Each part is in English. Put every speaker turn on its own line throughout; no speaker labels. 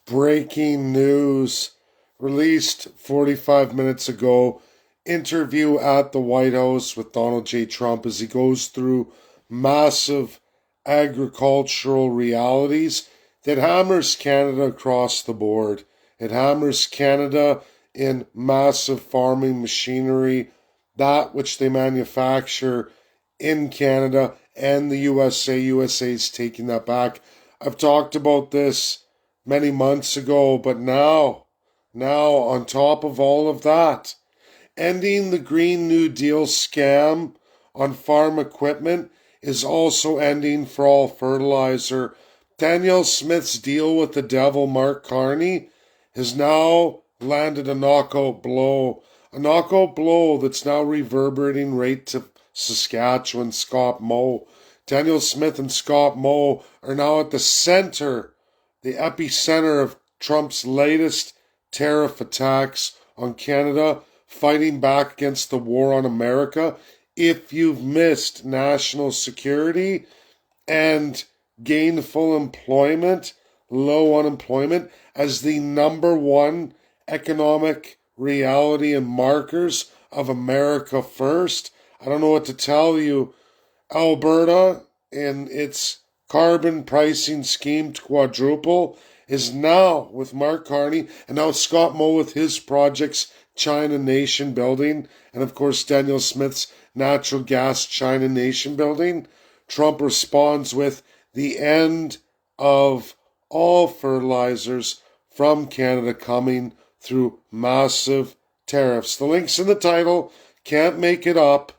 Breaking news released 45 minutes ago. Interview at the White House with Donald J. Trump as he goes through massive agricultural realities that hammers Canada across the board. It hammers Canada in massive farming machinery, that which they manufacture in Canada and the USA. USA's taking that back. I've talked about this many months ago, but now on top of all of that, ending the Green New Deal scam on farm equipment is also ending for all fertilizer. Danielle Smith's deal with the devil, Mark Carney, has now landed a knockout blow. A knockout blow that's now reverberating right to Saskatchewan, Scott Moe. Danielle Smith and Scott Moe are now at the center, the epicenter of Trump's latest tariff attacks on Canada, fighting back against the war on America. If you've missed national security and gainful employment, low unemployment, as the number one economic reality and markers of America first, I don't know what to tell you. Alberta, in its carbon pricing scheme to quadruple, is now with Mark Carney and now Scott Moe with his projects, China Nation Building, and of course Danielle Smith's natural gas China Nation Building. Trump responds with the end of all fertilizers from Canada coming through massive tariffs. The link's in the title. Can't make it up.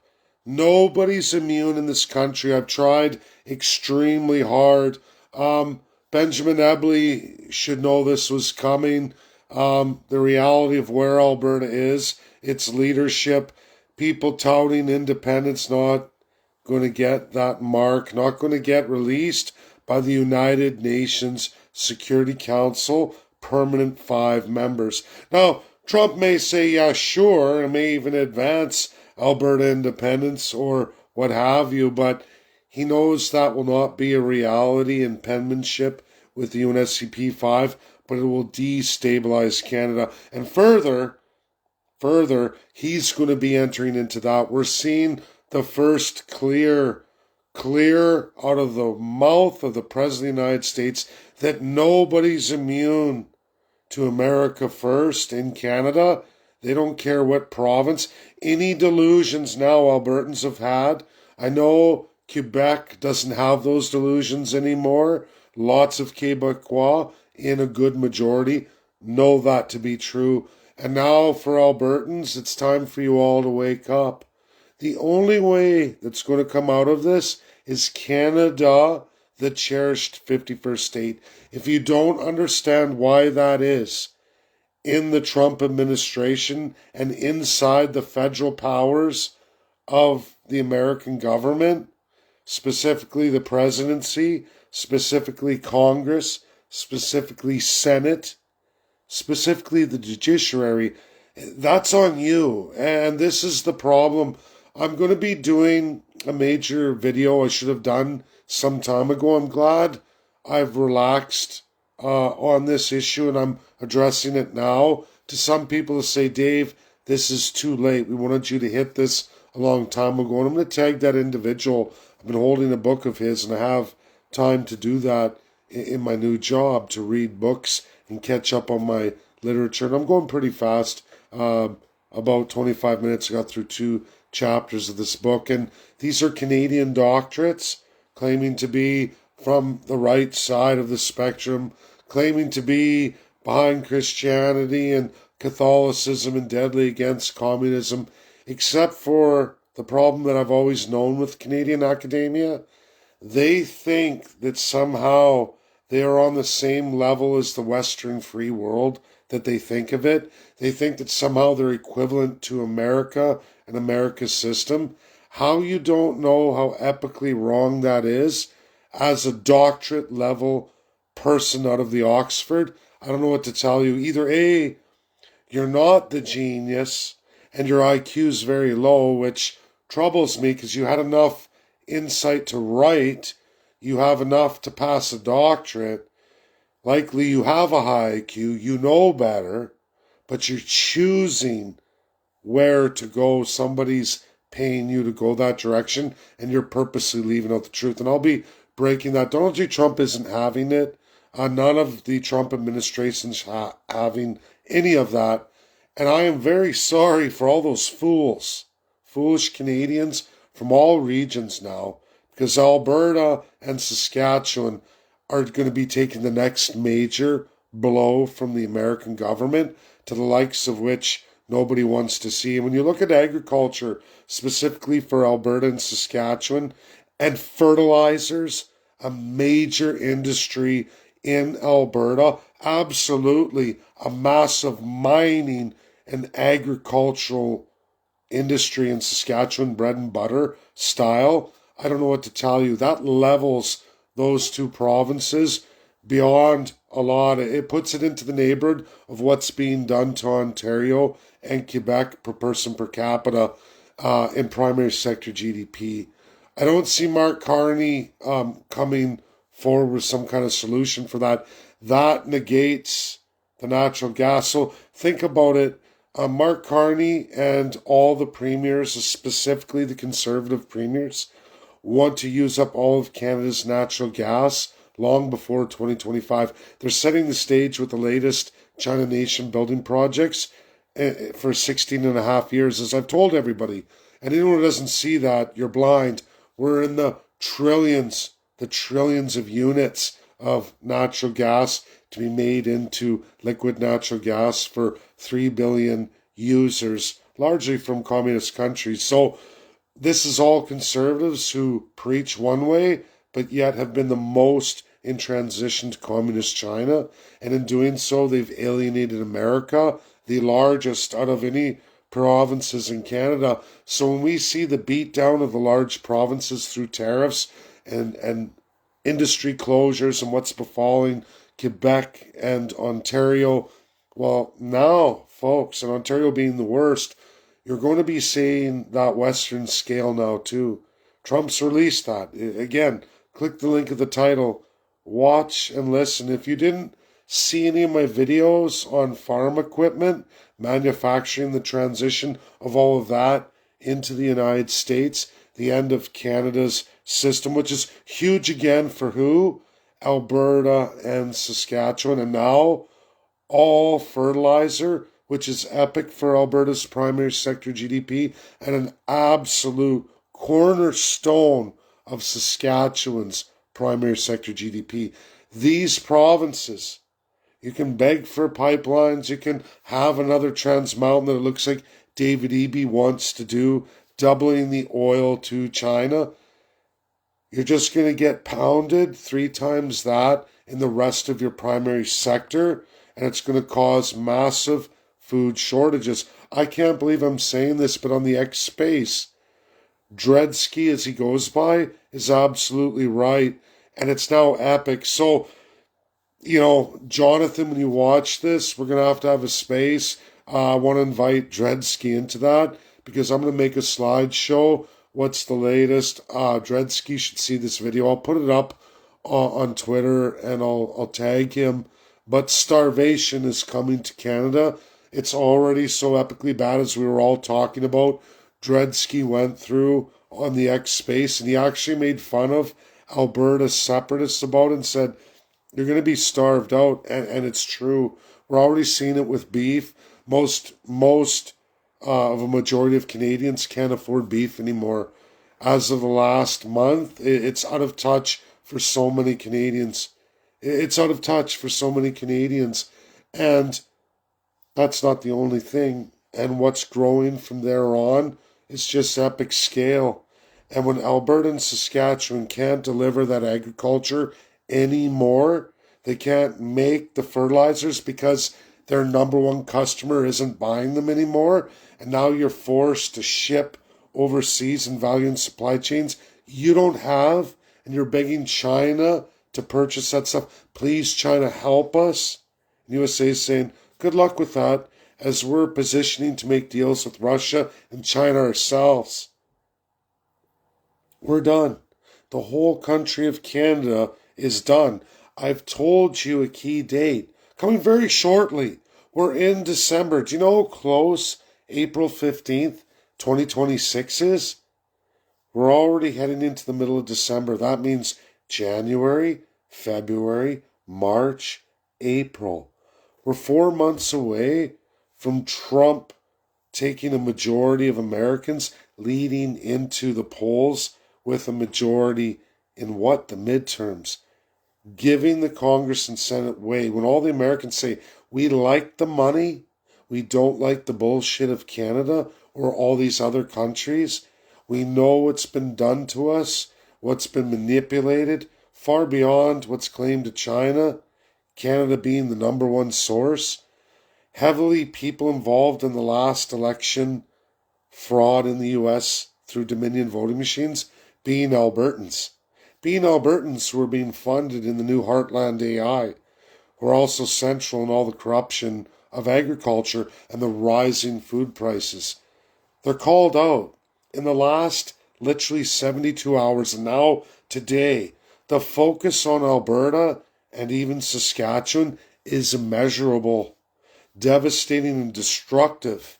Nobody's immune in this country. I've tried extremely hard. Benjamin Ebley should know this was coming. The reality of where Alberta is, its leadership, people touting independence, not going to get that mark, not going to get released by the United Nations Security Council permanent 5 members. Now, Trump may say, yeah, sure, and may even advance Alberta independence or what have you, but he knows that will not be a reality in penmanship with the UNSCP 5, but it will destabilize Canada. And further, he's going to be entering into that. We're seeing the first clear out of the mouth of the President of the United States that nobody's immune to America first in Canada. They don't care what province. Any delusions now Albertans have had. I know Quebec doesn't have those delusions anymore. Lots of Quebecois, in a good majority, know that to be true. And now for Albertans, it's time for you all to wake up. The only way that's going to come out of this is Canada, the cherished 51st state. If you don't understand why that is, in the Trump administration and inside the federal powers of the American government, specifically the presidency, specifically Congress, specifically Senate, specifically the judiciary, that's on you. And this is the problem. I'm going to be doing a major video I should have done some time ago. I'm glad I've relaxed on this issue and I'm addressing it now. To some people to say, Dave, this is too late. We wanted you to hit this a long time ago. And I'm going to tag that individual. I've been holding a book of his and I have time to do that in my new job, to read books and catch up on my literature. And I'm going pretty fast. About 25 minutes, I got through 2 chapters of this book. And these are Canadian doctorates claiming to be from the right side of the spectrum, claiming to be behind Christianity and Catholicism and deadly against communism, except for the problem that I've always known with Canadian academia. They think that somehow they are on the same level as the Western free world that they think of it. They think that somehow they're equivalent to America and America's system. How you don't know how epically wrong that is as a doctorate level person out of the Oxford, I don't know what to tell you. Either A, you're not the genius and your IQ's very low, which troubles me because you had enough insight to write, you have enough to pass a doctorate, Likely you have a high IQ, you know better, but you're choosing where to go. Somebody's paying you to go that direction, and you're purposely leaving out the truth. And I'll be breaking that. Donald J. Trump isn't having it. None of the Trump administration's having any of that. And I am very sorry for all those foolish Canadians from all regions now, because Alberta and Saskatchewan are going to be taking the next major blow from the American government, to the likes of which nobody wants to see. And when you look at agriculture, specifically for Alberta and Saskatchewan, and fertilizers, a major industry in Alberta, absolutely a massive mining and agricultural industry in Saskatchewan, bread and butter style. I don't know what to tell you. That levels those two provinces beyond a lot. It puts it into the neighborhood of what's being done to Ontario and Quebec per person per capita in primary sector GDP. I don't see Mark Carney coming forward with some kind of solution for that. That negates the natural gas. So think about it. Mark Carney and all the premiers, specifically the Conservative premiers, want to use up all of Canada's natural gas long before 2025. They're setting the stage with the latest China Nation building projects for 16 and a half years. As I've told everybody, and anyone who doesn't see that, you're blind. We're in the trillions of units of natural gas to be made into liquid natural gas for 3 billion users, largely from communist countries. So this is all conservatives who preach one way, but yet have been the most in transition to communist China. And in doing so, they've alienated America, the largest out of any provinces in Canada. So when we see the beatdown of the large provinces through tariffs and industry closures and what's befalling Quebec and Ontario, well, now, folks, and Ontario being the worst, you're going to be seeing that Western scale now too. Trump's released that. Again, click the link of the title. Watch and listen. If you didn't see any of my videos on farm equipment, manufacturing, the transition of all of that into the United States, the end of Canada's system, which is huge again for who? Alberta and Saskatchewan. And now all fertilizer, which is epic for Alberta's primary sector GDP, and an absolute cornerstone of Saskatchewan's primary sector GDP. These provinces, you can beg for pipelines, you can have another Trans Mountain that it looks like David Eby wants to do, doubling the oil to China. You're just going to get pounded 3 times that in the rest of your primary sector, and it's going to cause massive food shortages. I can't believe I'm saying this, but on the X space, Dredsky, as he goes by, is absolutely right, and it's now epic. So, Jonathan, when you watch this, we're going to have a space. I want to invite Dredsky into that, because I'm going to make a slideshow. What's the latest? Dredsky should see this video. I'll put it up on Twitter, and I'll tag him. But starvation is coming to Canada. It's already so epically bad, as we were all talking about. Dredsky went through on the X space, and he actually made fun of Alberta separatists about it and said, you're going to be starved out. And it's true. We're already seeing it with beef. Most of a majority of Canadians can't afford beef anymore. As of the last month, it's out of touch for so many Canadians. It's out of touch for so many Canadians. And that's not the only thing. And what's growing from there on is just epic scale. And when Alberta and Saskatchewan can't deliver that agriculture anymore, they can't make the fertilizers because their number one customer isn't buying them anymore, and now you're forced to ship overseas and value in supply chains you don't have, and you're begging China to purchase that stuff. Please, China, help us. And USA is saying, good luck with that, as we're positioning to make deals with Russia and China ourselves. We're done. The whole country of Canada is done. I've told you a key date. Coming very shortly. We're in December. Do you know how close April 15th, 2026 is? We're already heading into the middle of December. That means January, February, March, April. We're 4 months away from Trump taking a majority of Americans, leading into the polls with a majority in what? The midterms. Giving the Congress and Senate way. When all the Americans say, we like the money, we don't like the bullshit of Canada or all these other countries, we know what's been done to us, what's been manipulated, far beyond what's claimed to China, Canada being the number one source. Heavily people involved in the last election fraud in the US through Dominion voting machines being Albertans. Being Albertans who are being funded in the new Heartland AI, who are also central in all the corruption of agriculture and the rising food prices. They're called out. In the last literally 72 hours, and now today, the focus on Alberta and even Saskatchewan is immeasurable, devastating and destructive.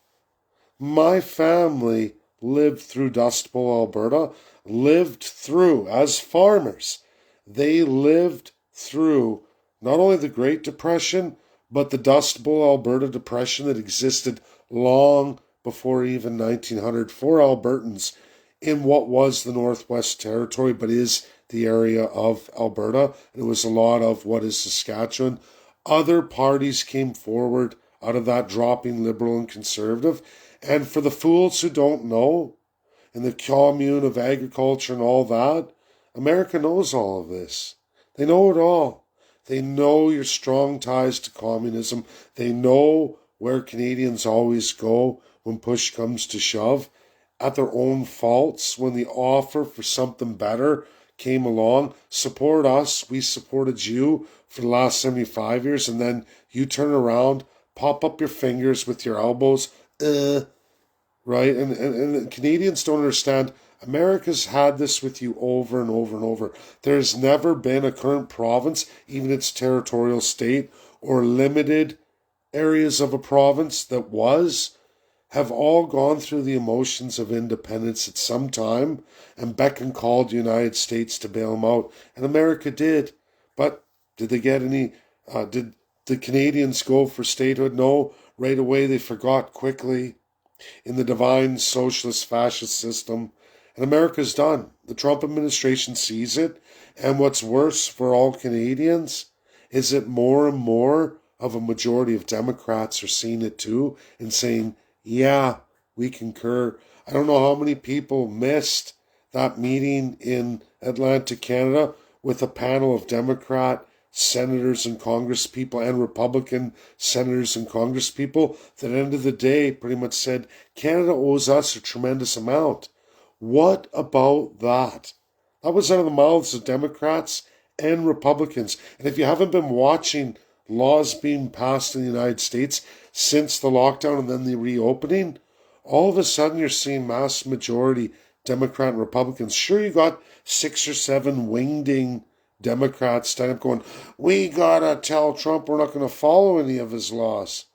My family lived through Dust Bowl, Alberta, lived through, as farmers, they lived through not only the Great Depression, but the Dust Bowl, Alberta Depression that existed long before even 1900 for Albertans in what was the Northwest Territory, but is the area of Alberta. And it was a lot of what is Saskatchewan. Other parties came forward out of that, dropping Liberal and Conservative. And for the fools who don't know, in the commune of agriculture and all that, America knows all of this. They know it all. They know your strong ties to communism. They know where Canadians always go when push comes to shove, at their own faults, when the offer for something better came along. Support us, we supported you for the last 75 years, and then you turn around, pop up your fingers with your elbows, right? And Canadians don't understand. America's had this with you over and over and over. There's never been a current province, even its territorial state, or limited areas of a province that have all gone through the emotions of independence at some time and beckoned called the United States to bail them out. And America did. But did they get any, did the Canadians go for statehood? No. Right away they forgot quickly in the divine socialist fascist system. And America's done. The Trump administration sees it. And what's worse for all Canadians is that more and more of a majority of Democrats are seeing it too and saying, yeah, we concur. I don't know how many people missed that meeting in Atlanta, Canada, with a panel of Democrat senators and congresspeople and Republican senators and congresspeople that at the end of the day pretty much said, Canada owes us a tremendous amount. What about that? That was out of the mouths of Democrats and Republicans. And if you haven't been watching laws being passed in the United States since the lockdown and then the reopening, all of a sudden you're seeing mass majority Democrat and Republicans. Sure, you got 6 or 7 wingding Democrats stand up going, we gotta tell Trump we're not going to follow any of his laws.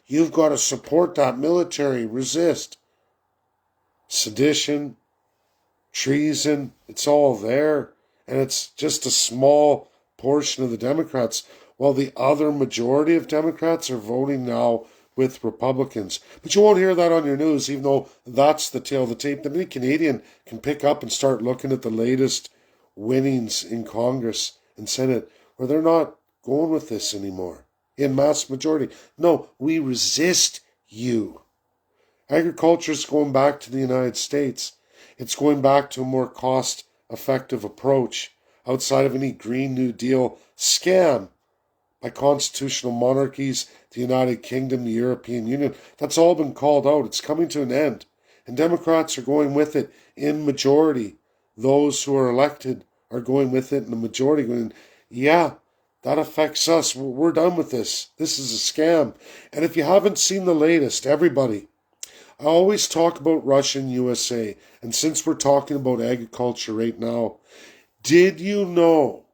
You've got to support that military, resist. Sedition, treason, it's all there. And it's just a small portion of the Democrats, while the other majority of Democrats are voting now with Republicans. But you won't hear that on your news, even though that's the tail of the tape. That any Canadian can pick up and start looking at the latest winnings in Congress and Senate, where they're not going with this anymore in mass majority. No, we resist you. Agriculture is going back to the United States. It's going back to a more cost-effective approach outside of any Green New Deal scam by constitutional monarchies, the United Kingdom, the European Union. That's all been called out. It's coming to an end. And Democrats are going with it in majority. Those who are elected are going with it in the majority, going, yeah, that affects us. We're done with this. This is a scam. And if you haven't seen the latest, everybody, I always talk about Russia and USA. And since we're talking about agriculture right now, did you know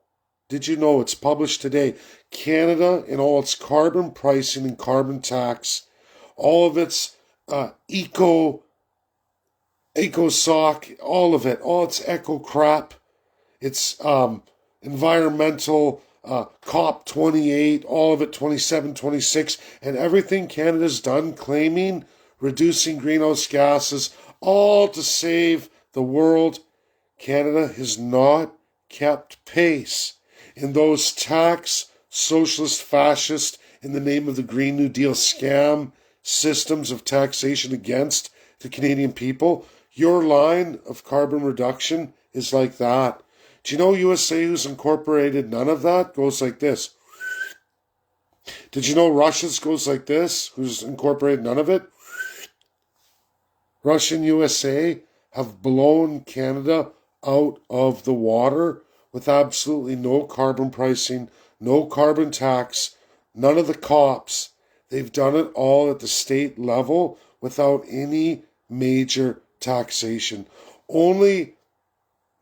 Did you know it's published today? Canada, in all its carbon pricing and carbon tax, all of its eco-sock, all of it, all its eco crap, its environmental COP28, all of it 27, 26, and everything Canada's done claiming reducing greenhouse gases, all to save the world. Canada has not kept pace. In those tax, socialist, fascist, in the name of the Green New Deal scam systems of taxation against the Canadian people, your line of carbon reduction is like that. Do you know USA, who's incorporated none of that, goes like this? Did you know Russia's goes like this, who's incorporated none of it? Russia and USA have blown Canada out of the water with absolutely no carbon pricing, no carbon tax, none of the COPs. They've done it all at the state level without any major taxation. Only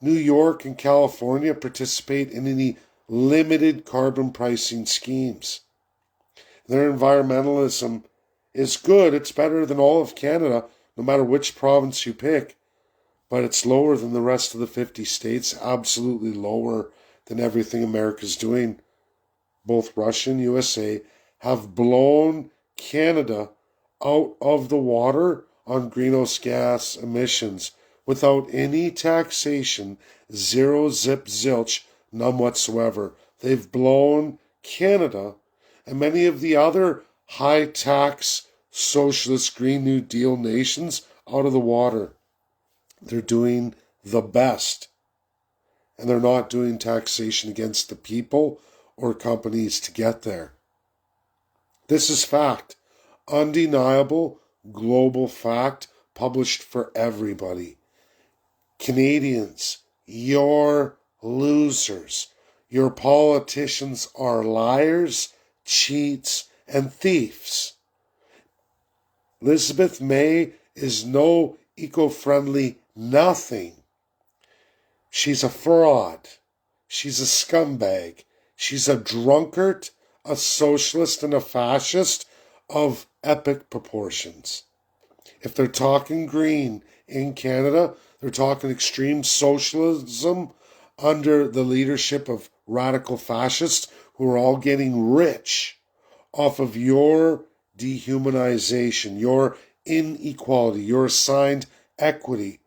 New York and California participate in any limited carbon pricing schemes. Their environmentalism is good. It's better than all of Canada, no matter which province you pick. But it's lower than the rest of the 50 states, absolutely lower than everything America's doing. Both Russia and USA have blown Canada out of the water on greenhouse gas emissions without any taxation, zero, zip, zilch, none whatsoever. They've blown Canada and many of the other high-tax socialist Green New Deal nations out of the water. They're doing the best. And they're not doing taxation against the people or companies to get there. This is fact. Undeniable global fact published for everybody. Canadians, you're losers. Your politicians are liars, cheats, and thieves. Elizabeth May is no eco-friendly nothing. She's a fraud. She's a scumbag. She's a drunkard, a socialist, and a fascist of epic proportions. If they're talking green in Canada, they're talking extreme socialism under the leadership of radical fascists who are all getting rich off of your dehumanization, your inequality, your assigned equity,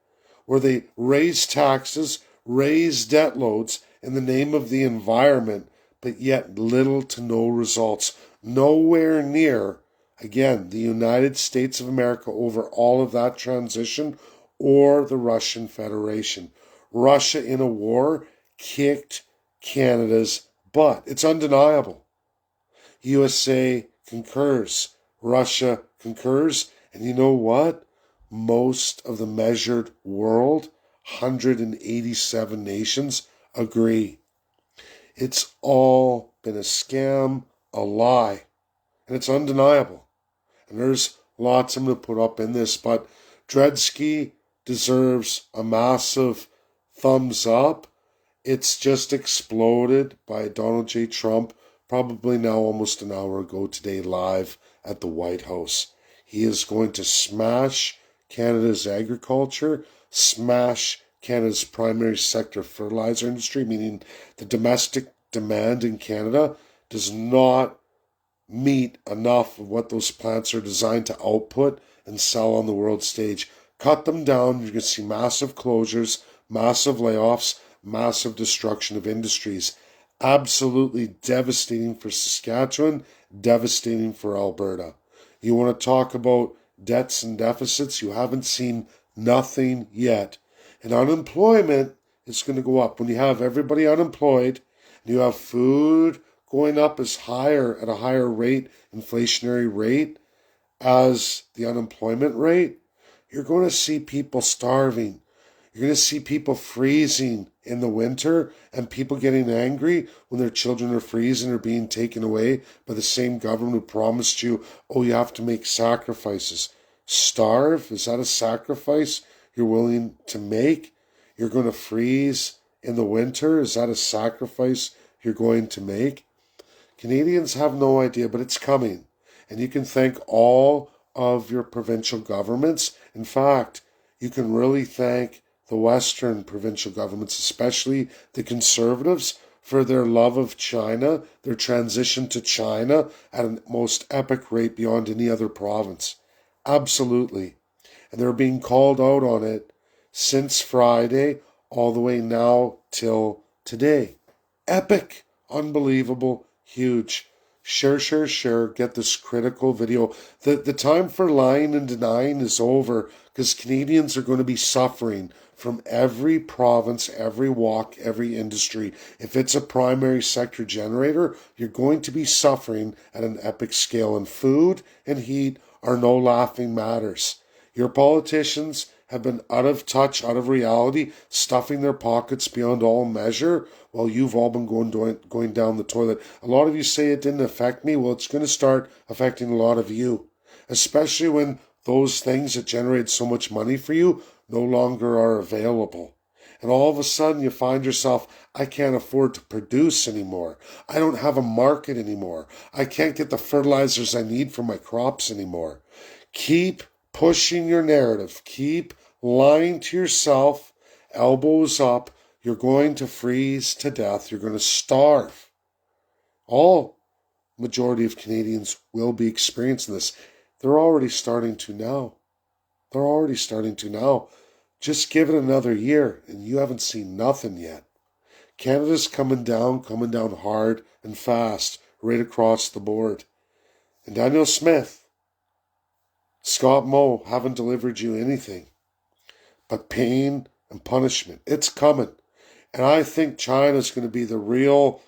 where they raise taxes, raise debt loads in the name of the environment, but yet little to no results. Nowhere near, again, the United States of America over all of that transition or the Russian Federation. Russia in a war kicked Canada's butt. It's undeniable. USA concurs. Russia concurs. And you know what? Most of the measured world, 187 nations, agree. It's all been a scam, a lie. And it's undeniable. And there's lots I'm going to put up in this, but Dredsky deserves a massive thumbs up. It's just exploded by Donald J. Trump, probably now almost an hour ago today, live at the White House. He is going to smash Canada's agriculture, smash Canada's primary sector fertilizer industry, meaning the domestic demand in Canada does not meet enough of what those plants are designed to output and sell on the world stage. Cut them down, you're going to see massive closures, massive layoffs, massive destruction of industries. Absolutely devastating for Saskatchewan, devastating for Alberta. You want to talk about debts and deficits? You haven't seen nothing yet. And unemployment is going to go up. When you have everybody unemployed, and you have food going up at a higher rate, inflationary rate, as the unemployment rate, you're going to see people starving. You're going to see people freezing in the winter and people getting angry when their children are freezing or being taken away by the same government who promised you, oh, you have to make sacrifices. Starve? Is that a sacrifice you're willing to make? You're going to freeze in the winter? Is that a sacrifice you're going to make? Canadians have no idea, but it's coming. And you can thank all of your provincial governments. In fact, you can really thank the Western provincial governments, especially the Conservatives, for their love of China, their transition to China at a most epic rate beyond any other province. Absolutely. And they're being called out on it since Friday all the way now till today. Epic, unbelievable, huge. Share. Get this critical video. The time for lying and denying is over, because Canadians are going to be suffering from every province, every walk, every industry. If it's a primary sector generator, you're going to be suffering at an epic scale. And food and heat are no laughing matters. Your politicians have been out of touch, out of reality, stuffing their pockets beyond all measure, while you've all been going down the toilet. A lot of you say it didn't affect me. Well, it's going to start affecting a lot of you, especially when those things that generate so much money for you no longer are available. And all of a sudden you find yourself, I can't afford to produce anymore. I don't have a market anymore. I can't get the fertilizers I need for my crops anymore. Keep pushing your narrative. Keep lying to yourself, elbows up. You're going to freeze to death. You're going to starve. Majority of Canadians will be experiencing this. They're already starting to now. Just give it another year, and you haven't seen nothing yet. Canada's coming down hard and fast, right across the board. And Daniel Smith, Scott Moe haven't delivered you anything but pain and punishment. It's coming. And I think China's going to be the real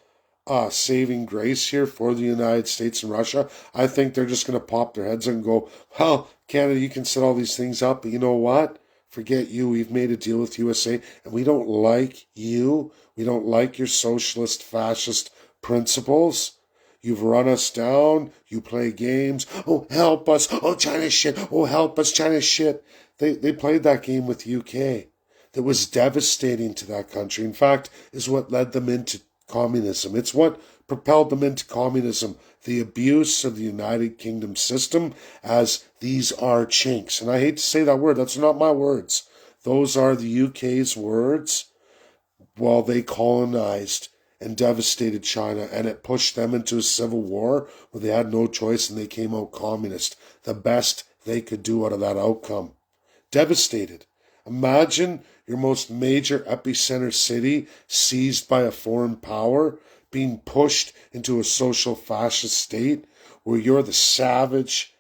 saving grace here for the United States and Russia. I think they're just going to pop their heads and go, well, Canada, you can set all these things up, but you know what? Forget you. We've made a deal with USA, and we don't like you. We don't like your socialist, fascist principles. You've run us down. You play games. Oh, help us. Oh, China's shit. Oh, help us. China's shit. They played that game with UK that was devastating to that country. In fact, is what led them into communism. It's what propelled them into communism. The abuse of the United Kingdom system, as these are chinks. And I hate to say that word. That's not my words. Those are the UK's words while they colonized and devastated China, and it pushed them into a civil war where they had no choice and they came out communist. The best they could do out of that outcome. Devastated. Imagine your most major epicenter city seized by a foreign power, being pushed into a social fascist state where you're the savage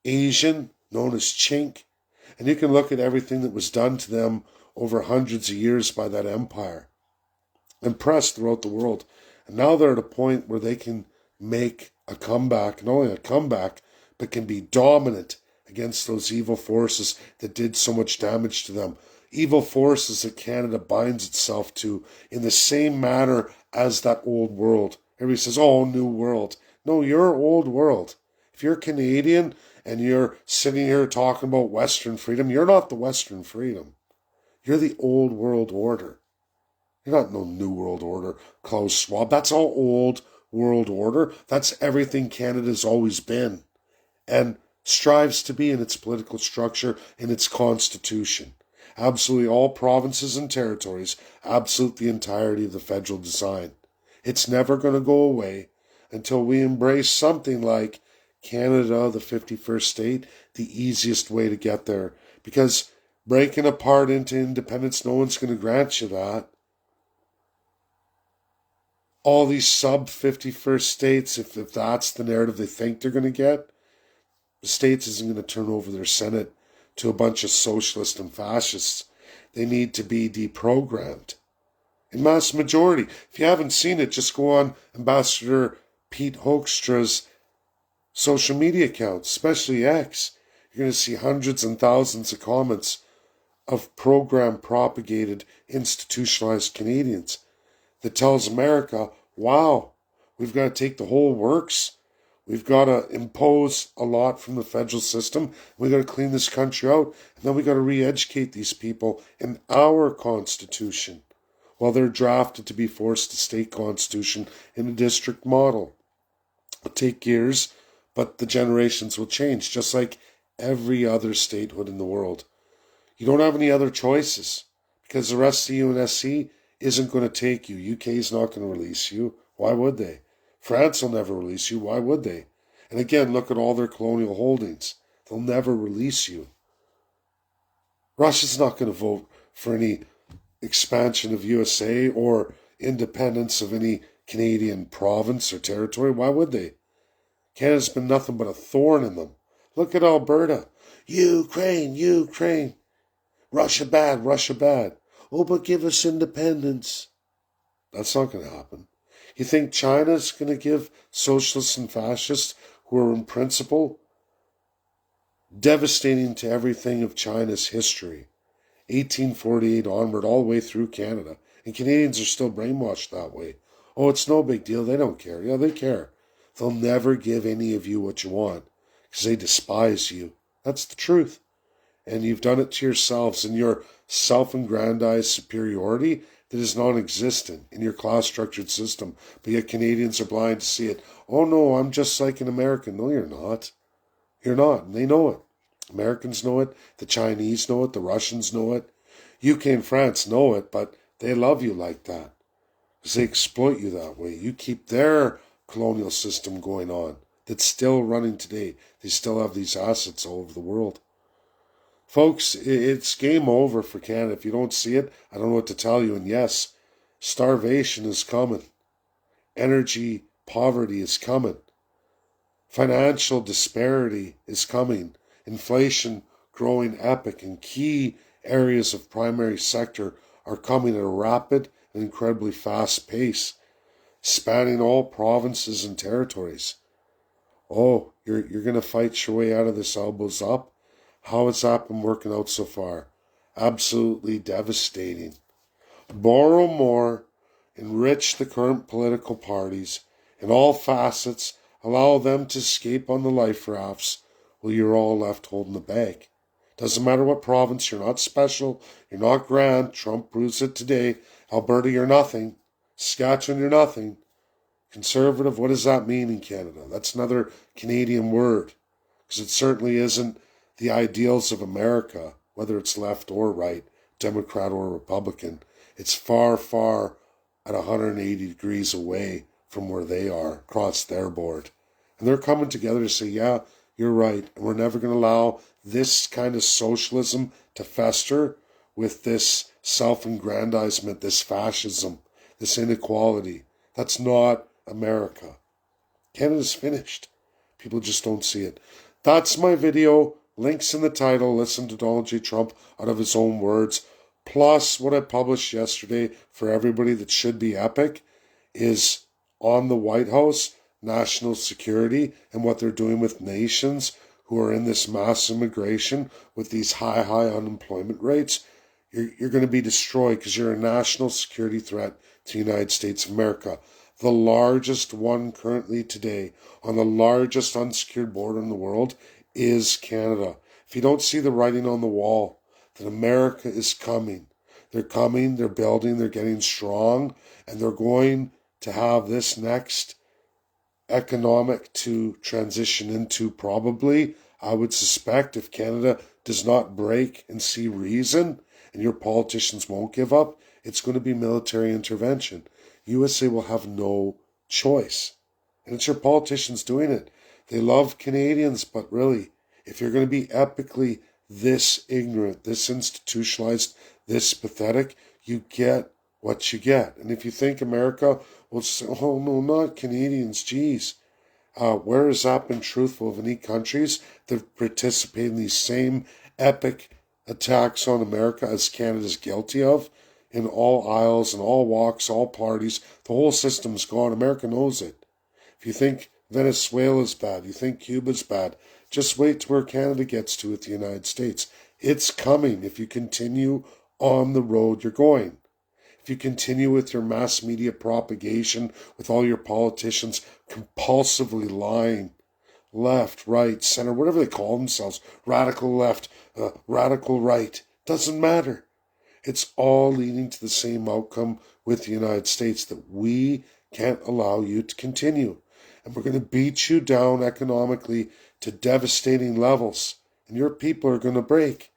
Asian known as chink. And you can look at everything that was done to them over hundreds of years by that empire and press throughout the world. And now they're at a point where they can make a comeback, not only a comeback, but can be dominant against those evil forces that did so much damage to them. Evil forces that Canada binds itself to in the same manner as that old world. Everybody says, oh, new world. No, you're old world. If you're Canadian and you're sitting here talking about Western freedom, you're not the Western freedom. You're the old world order. You're not no new world order, Klaus Schwab. That's all old world order. That's everything Canada's always been and strives to be in its political structure, in its constitution. Absolutely all provinces and territories, absolutely the entirety of the federal design. It's never going to go away until we embrace something like Canada, the 51st state, the easiest way to get there. Because breaking apart into independence, no one's going to grant you that. All these sub-51st states, if that's the narrative they think they're going to get, the states isn't going to turn over their Senate to a bunch of socialists and fascists. They need to be deprogrammed in mass majority. If you haven't seen it, just go on Ambassador Pete Hoekstra's social media accounts, especially X. You're going to see hundreds and thousands of comments of program-propagated, institutionalized Canadians that tells America, wow, we've got to take the whole works. We've got to impose a lot from the federal system. We've got to clean this country out. And then we've got to re-educate these people in our Constitution. while they're drafted to be forced to state constitution in a district model. It'll take years, but the generations will change, just like every other statehood in the world. You don't have any other choices, because the rest of the UNSC isn't going to take you. UK is not going to release you. Why would they? France will never release you. Why would they? And again, look at all their colonial holdings. They'll never release you. Russia's not going to vote for any expansion of USA or independence of any Canadian province or territory. Why would they? Canada's been nothing but a thorn in them. Look at Alberta. Ukraine, Ukraine. Russia bad, Russia bad. Oh, but give us independence. That's not going to happen. You think China's going to give socialists and fascists, who are in principle devastating to everything of China's history, 1848 onward, all the way through Canada, and Canadians are still brainwashed that way. Oh, it's no big deal. They don't care. Yeah, they care. They'll never give any of you what you want because they despise you. That's the truth. And you've done it to yourselves in your self-aggrandized superiority that is non-existent in your class-structured system. But yet Canadians are blind to see it. Oh no, I'm just like an American. No, you're not. You're not, and they know it. Americans know it. The Chinese know it. The Russians know it. UK and France know it, but they love you like that because they exploit you that way. You keep their colonial system going on that's still running today. They still have these assets all over the world. Folks, it's game over for Canada. If you don't see it, I don't know what to tell you. And yes, starvation is coming. Energy poverty is coming. Financial disparity is coming. Inflation growing epic, and key areas of primary sector are coming at a rapid and incredibly fast pace, spanning all provinces and territories. Oh, you're going to fight your way out of this elbows up? How has that been working out so far? Absolutely devastating. Borrow more, enrich the current political parties in all facets, allow them to escape on the life rafts while you're all left holding the bag. Doesn't matter what province, you're not special, you're not grand. Trump proves it today. Alberta, you're nothing. Saskatchewan, you're nothing. Conservative, what does that mean in Canada? That's another Canadian word, because it certainly isn't the ideals of America, whether it's left or right, Democrat or Republican. It's far, far at 180 degrees away from where they are, across their board. And they're coming together to say, yeah, you're right, and we're never going to allow this kind of socialism to fester with this self-aggrandizement, this fascism, this inequality. That's not America. Canada's finished. People just don't see it. That's my video. Links in the title. Listen to Donald J. Trump out of his own words. Plus, what I published yesterday for everybody that should be epic is on the White House, national security, and what they're doing with nations who are in this mass immigration with these high unemployment rates. You're going to be destroyed because you're a national security threat to the United States of America. The largest one currently today on the largest unsecured border in the world is Canada. If you don't see the writing on the wall that America is coming, they're coming, they're building, they're getting strong, and they're going to have this next economic to transition into probably, I would suspect, if Canada does not break and see reason, and your politicians won't give up, it's going to be military intervention. USA will have no choice. And it's your politicians doing it. They love Canadians, but really, if you're going to be epically this ignorant, this institutionalized, this pathetic, you get what you get. And if you think America will say, oh no, not Canadians, geez. Where has that been truthful of any countries that participate in these same epic attacks on America as Canada's guilty of? In all aisles, in all walks, all parties, the whole system's gone. America knows it. If you think Venezuela's bad, you think Cuba's bad, just wait to where Canada gets to with the United States. It's coming if you continue on the road you're going. If you continue with your mass media propagation, with all your politicians compulsively lying, left, right, center, whatever they call themselves, radical left, radical right, doesn't matter. It's all leading to the same outcome with the United States, that we can't allow you to continue. And we're going to beat you down economically to devastating levels. And your people are going to break.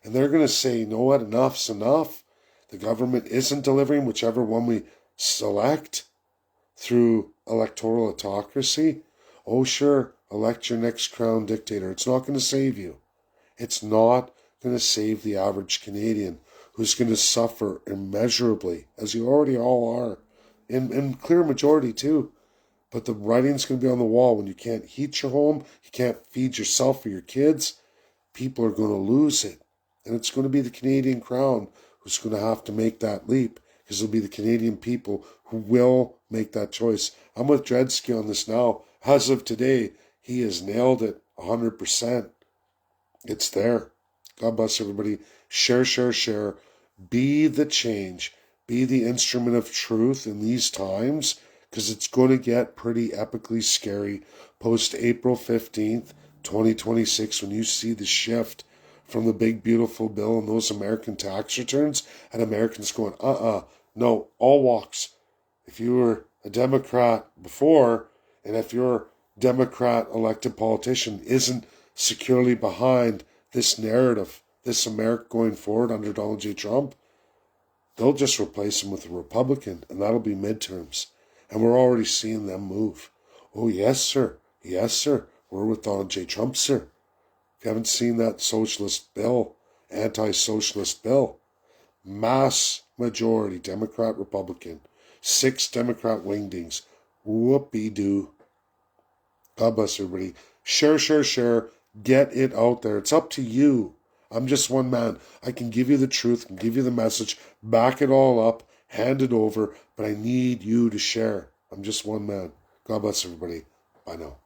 And they're going to say, you know what, enough's enough. The government isn't delivering, whichever one we select through electoral autocracy. Oh, sure, elect your next crown dictator. It's not going to save you. It's not going to save the average Canadian, who's going to suffer immeasurably, as you already all are, in clear majority too. But the writing's going to be on the wall. When you can't heat your home, you can't feed yourself or your kids, people are going to lose it. And it's going to be the Canadian crown who's going to have to make that leap, because it'll be the Canadian people who will make that choice. I'm with Dredsky on this now. As of today, he has nailed it 100%. It's there. God bless everybody. Share, share, share. Be the change. Be the instrument of truth in these times, because it's going to get pretty epically scary post-April 15th, 2026, when you see the shift from the big, beautiful bill and those American tax returns, and Americans going, no, all walks. If you were a Democrat before, and if your Democrat elected politician isn't securely behind this narrative, this America going forward under Donald J. Trump, they'll just replace him with a Republican, and that'll be midterms. And we're already seeing them move. Oh, yes, sir. Yes, sir. We're with Donald J. Trump, sir. If you haven't seen that socialist bill, anti-socialist bill, mass majority, Democrat, Republican, 6 Democrat wingdings. Whoopee-doo. God bless everybody. Share, share, share. Get it out there. It's up to you. I'm just one man. I can give you the truth, can give you the message, back it all up, hand it over, but I need you to share. I'm just one man. God bless everybody. Bye now.